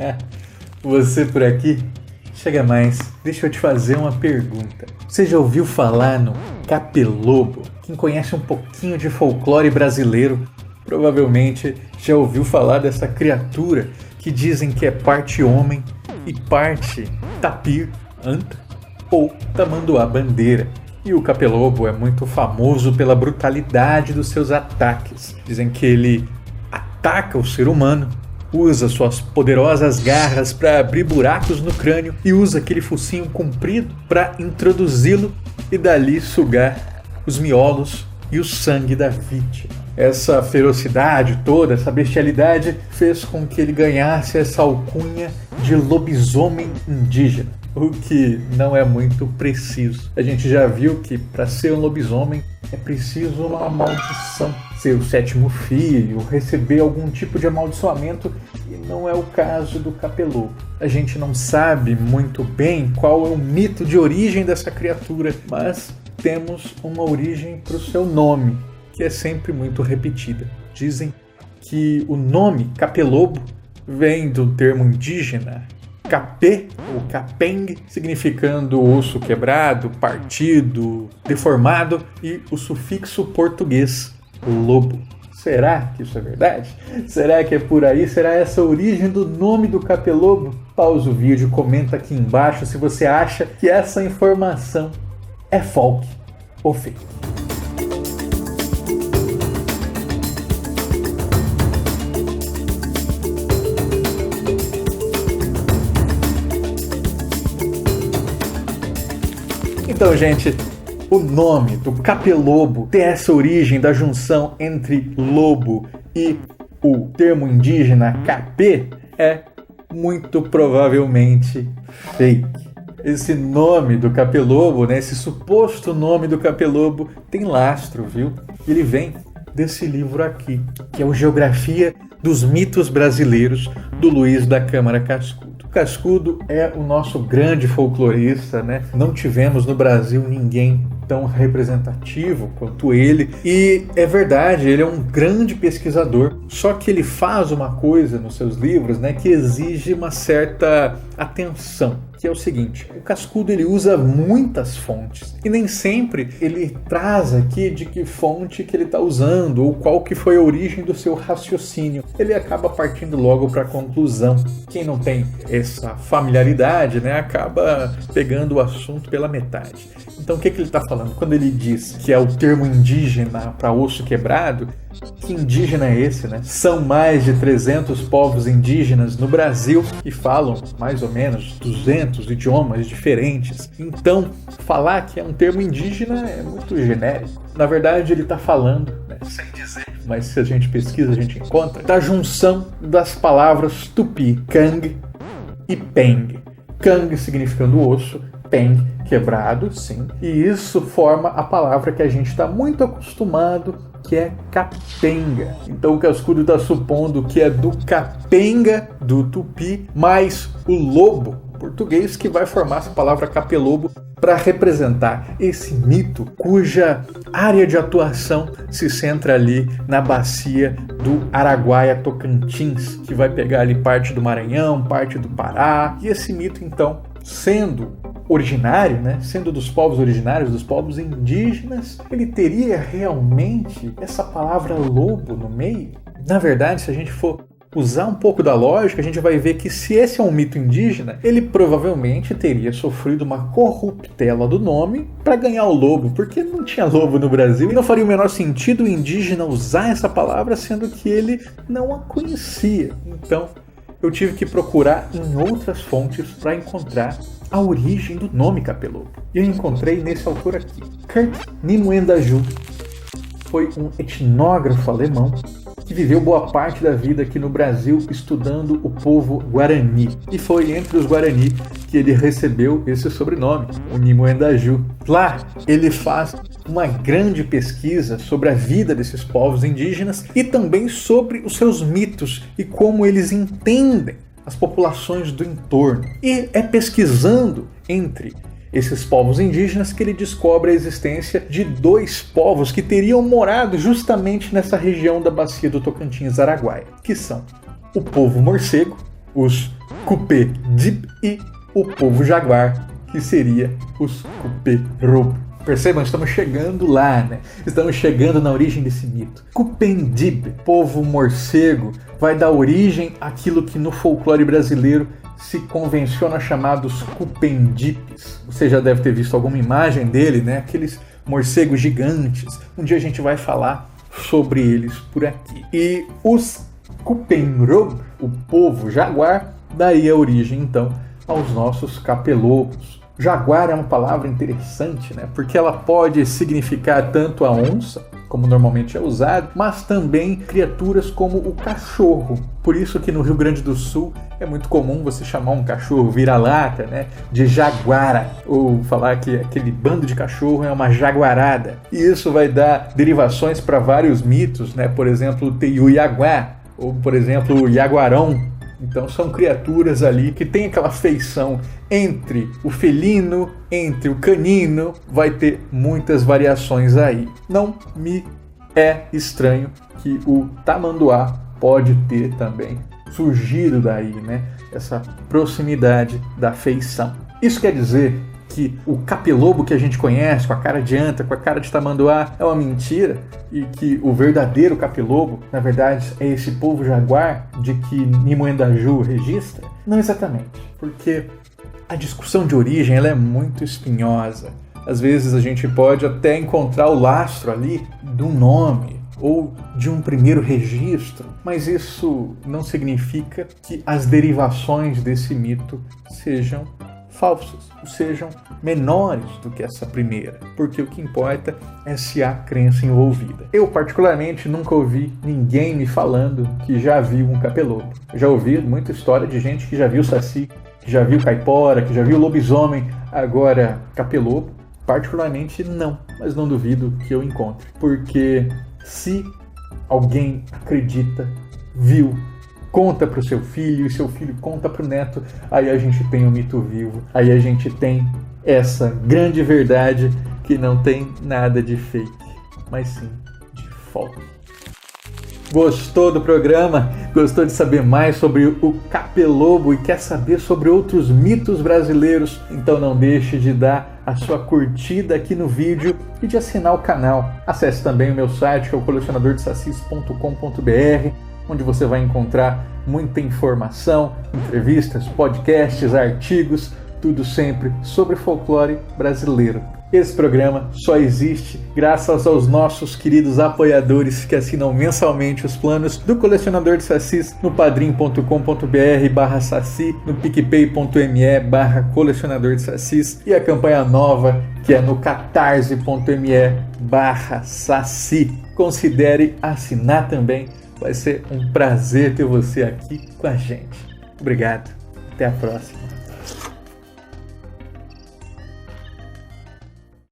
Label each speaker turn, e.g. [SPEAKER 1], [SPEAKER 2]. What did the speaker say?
[SPEAKER 1] Ah, você por aqui? Chega mais, deixa eu te fazer uma pergunta. Você já ouviu falar no Capelobo? Quem conhece um pouquinho de folclore brasileiro provavelmente já ouviu falar dessa criatura que dizem que é parte homem e parte tapir, anta ou tamanduá-bandeira. E o Capelobo é muito famoso pela brutalidade dos seus ataques. Dizem que ele ataca o ser humano, usa suas poderosas garras para abrir buracos no crânio e usa aquele focinho comprido para introduzi-lo e dali sugar os miolos e o sangue da vítima. Essa ferocidade toda, essa bestialidade fez com que ele ganhasse essa alcunha de lobisomem indígena, o que não é muito preciso. A gente já viu que para ser um lobisomem é preciso uma maldição, ser o sétimo filho, receber algum tipo de amaldiçoamento, e não é o caso do Capelobo. A gente não sabe muito bem qual é o mito de origem dessa criatura, mas temos uma origem para o seu nome, que é sempre muito repetida. Dizem que o nome Capelobo vem do termo indígena capé ou capeng, significando osso quebrado, partido, deformado, e o sufixo português lobo. Será que isso é verdade? Será que é por aí? Será essa a origem do nome do Capelobo? Pausa o vídeo, comenta aqui embaixo se você acha que essa informação é folk ou fake. Então, gente, o nome do Capelobo tem essa origem da junção entre lobo e o termo indígena capê é muito provavelmente fake. Esse nome do Capelobo, né, esse suposto nome do Capelobo tem lastro, viu? Ele vem desse livro aqui, que é o Geografia dos Mitos Brasileiros, do Luiz da Câmara Cascudo. Cascudo é o nosso grande folclorista, né? Não tivemos no Brasil ninguém tão representativo quanto ele. E é verdade, ele é um grande pesquisador, só que ele faz uma coisa nos seus livros, né, que exige uma certa atenção, que é o seguinte: o Cascudo ele usa muitas fontes e nem sempre ele traz aqui de que fonte que ele está usando ou qual que foi a origem do seu raciocínio. Ele acaba partindo logo para a conclusão. Quem não tem essa familiaridade, né, acaba pegando o assunto pela metade. Então o que ele está falando? Quando ele diz que é o termo indígena para osso quebrado, que indígena é esse, né? São mais de 300 povos indígenas no Brasil que falam mais ou menos 200 idiomas diferentes. Então, falar que é um termo indígena é muito genérico. Na verdade, ele está falando, né, sem dizer, mas se a gente pesquisa, a gente encontra, da junção das palavras tupi, kang e peng. Kang significando osso, peng, quebrado, sim. E isso forma a palavra que a gente está muito acostumado, que é capenga. Então o Cascudo está supondo que é do capenga, do tupi, mais o lobo português, que vai formar essa palavra capelobo para representar esse mito cuja área de atuação se centra ali na bacia do Araguaia-Tocantins, que vai pegar ali parte do Maranhão, parte do Pará. E esse mito, então, sendo originário, né, sendo dos povos originários, dos povos indígenas, ele teria realmente essa palavra lobo no meio? Na verdade, se a gente for usar um pouco da lógica, a gente vai ver que se esse é um mito indígena, ele provavelmente teria sofrido uma corruptela do nome para ganhar o lobo, porque não tinha lobo no Brasil e não faria o menor sentido o indígena usar essa palavra, sendo que ele não a conhecia. Então, eu tive que procurar em outras fontes para encontrar a origem do nome Capelobo. E eu encontrei nesse autor aqui. Kurt Nimuendaju foi um etnógrafo alemão que viveu boa parte da vida aqui no Brasil estudando o povo Guarani. E foi entre os Guarani que ele recebeu esse sobrenome, o Nimuendaju. Lá ele faz uma grande pesquisa sobre a vida desses povos indígenas e também sobre os seus mitos e como eles entendem as populações do entorno. E é pesquisando entre esses povos indígenas que ele descobre a existência de dois povos que teriam morado justamente nessa região da bacia do Tocantins-Araguaia, que são o povo morcego, os Cupé-Dib e o povo jaguar, que seria os Cupé-Robo. Percebam, estamos chegando lá, né? Estamos chegando na origem desse mito. Cupé-Dib, povo morcego, vai dar origem àquilo que no folclore brasileiro se convenciona chamados Cupendipes. Você já deve ter visto alguma imagem dele, né? Aqueles morcegos gigantes. Um dia a gente vai falar sobre eles por aqui. E os Cupé-Robo, o povo jaguar, daí a origem então aos nossos capelobos. Jaguar é uma palavra interessante, né? Porque ela pode significar tanto a onça, como normalmente é usado, mas também criaturas como o cachorro. Por isso que no Rio Grande do Sul é muito comum você chamar um cachorro vira-lata, né, de jaguara, ou falar que aquele bando de cachorro é uma jaguarada. E isso vai dar derivações para vários mitos, né? Por exemplo, o Teiuiaguá, ou por exemplo, o Jaguarão. Então são criaturas ali que têm aquela feição entre o felino, entre o canino, vai ter muitas variações aí. Não me é estranho que o tamanduá pode ter também surgido daí, né? Essa proximidade da feição. Isso quer dizer que o capelobo que a gente conhece, com a cara de anta, com a cara de tamanduá, é uma mentira e que o verdadeiro capelobo, na verdade, é esse povo jaguar de que Nimoendaju registra? Não exatamente, porque a discussão de origem ela é muito espinhosa. Às vezes a gente pode até encontrar o lastro ali de um nome ou de um primeiro registro, mas isso não significa que as derivações desse mito sejam falsas, ou sejam menores do que essa primeira, porque o que importa é se há crença envolvida. Eu, particularmente, nunca ouvi ninguém me falando que já viu um capelobo. Eu já ouvi muita história de gente que já viu saci, que já viu caipora, que já viu lobisomem. Agora, capelobo, particularmente não, mas não duvido que eu encontre, porque se alguém acredita, viu, conta para o seu filho, e seu filho conta para o neto, aí a gente tem um mito vivo, aí a gente tem essa grande verdade que não tem nada de fake, mas sim de folk. Gostou do programa? Gostou de saber mais sobre o capelobo e quer saber sobre outros mitos brasileiros? Então não deixe de dar a sua curtida aqui no vídeo e de assinar o canal. Acesse também o meu site, que é o colecionadordesacis.com.br, onde você vai encontrar muita informação, entrevistas, podcasts, artigos, tudo sempre sobre folclore brasileiro. Esse programa só existe graças aos nossos queridos apoiadores que assinam mensalmente os planos do Colecionador de Sacis no padrim.com.br/saci, no picpay.me/colecionador de sacis e a campanha nova que é no catarse.me/saci. Considere assinar também, vai ser um prazer ter você aqui com a gente. Obrigado, até a próxima.